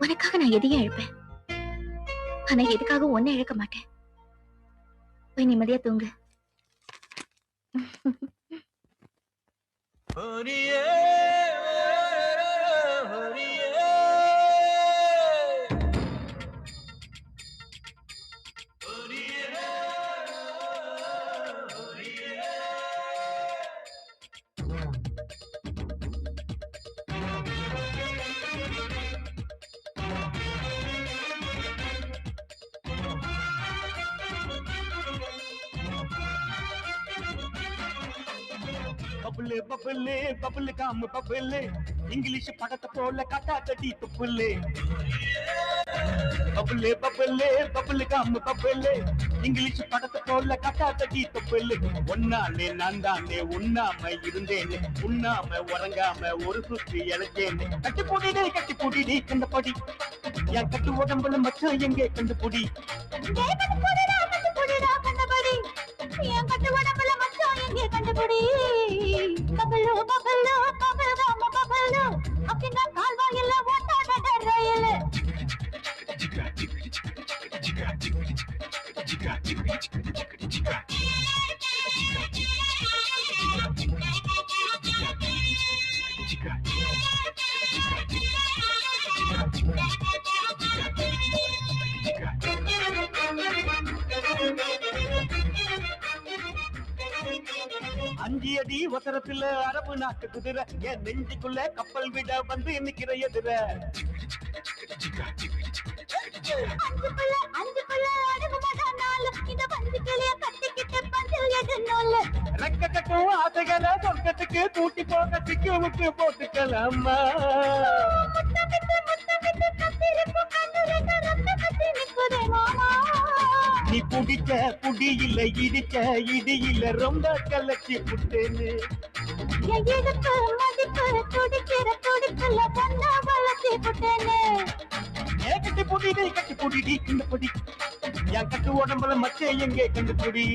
உனக்காக நான் எதையும் இழப்பேன். ஆனா எதுக்காக ஒன்ன இழக்க மாட்டேன். போய் நிம்மதியா தூங்கு. பப்புலே பப்புலே பப்புலே காமு பப்புலே இங்கிலீஷ் படத்தை போல கட்டா கட்டி துப்புலே பப்புலே பப்புலே பப்புலே காமு பப்புலே இங்கிலீஷ் படத்தை போல கட்டா கட்டி துப்புலே ஒன்னாலே நான் தானே உண்ணாம இருந்தேன்னு உண்ணாம உறங்காம ஒரு சுற்றி இழைச்சேன்னு கட்டி போட்டிடி கண்டபடி என் கட்டு உடம்புல மச்சம் எங்கே கண்டுபிடி என் கட்டு உடம்புல மச்சம் எங்கே கண்டுபிடி பபலோ பபலோ பபலோ பபலோ அப்படின்னா கால்வாயில ஓட்டாட ரயில் அஞ்சு அடி ஒசரத்துல அரபு நாட்டு குதிரை என் நெஞ்சுக்குள்ள கப்பல் விட வந்து நிக்கிற எதிர ரெக்க கட்டும் ஆசைகளை சொர்க்கத்துக்கு கூட்டி போக சிக்குமுக்கு போட்டுக்கலாமா நீ குடிச்ச குடி இல்ல இடிச்ச இடி இல்ல ரொம்ப கலச்சி புட்டேன்னு கட்டி புடிடி கண்டுபிடி என் கட்டு உடம்புல மச்ச எங்கே கண்டுபிடி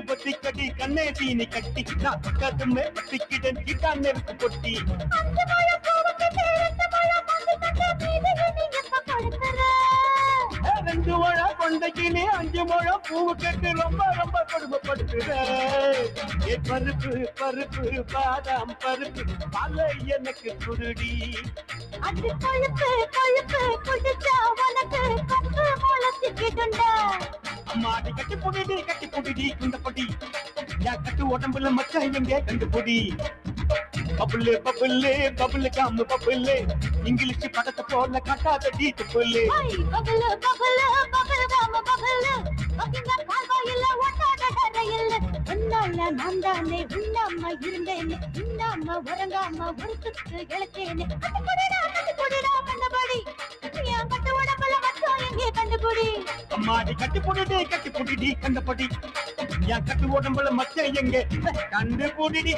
பொத்தி கட்டி கண்ணே தீனி கட்டி நான் பக்கத்துமே பத்திக்கிடன் கிட்டான் நெருப்பு கொட்டி ரெண்டு முழா கொண்டைக்கினே 5 முழம் பூவு கட்டு ரொம்ப ரொம்ப கொடுமைப்படுத்துற பருப்பு பருப்பு பாதாம் பருப்பு பாலை எனக்கு குருடி அது கொழுப்பு கொழுப்பு குடிச்சா உனக்கு கப்பு முளைச்சிக்கிட்டுண்டா அம்மாடி கட்டி புடிடி குண்டப்படி என் கட்டு உடம்புல மச்ச எங்கே கண்டுபிடி பப்புலே பப்புலே பப்புலே காமு பப்புலே இங்கிலீஷ் படத்தை போல கட்டாதடி துப்புலே பபுலு பபுலு பபுலு காமு பபுலு அப்படின்னா கால்வாயில ஓட்டாட ரயில் உன்னால நான் தானே உண்ணாம இருந்தேன்னு உண்ணாம உறங்காம ஒரு சுத்து இழைச்சேன்னு கண்டு குடிடா கண்டபடி என் கட்டு உடம்புல மச்சம் எங்கே கண்டுபிடி அம்மாடி கட்டி புடிடி கண்டபடி என் கட்டு உடம்புல மச்ச எங்கே கண்டுபிடி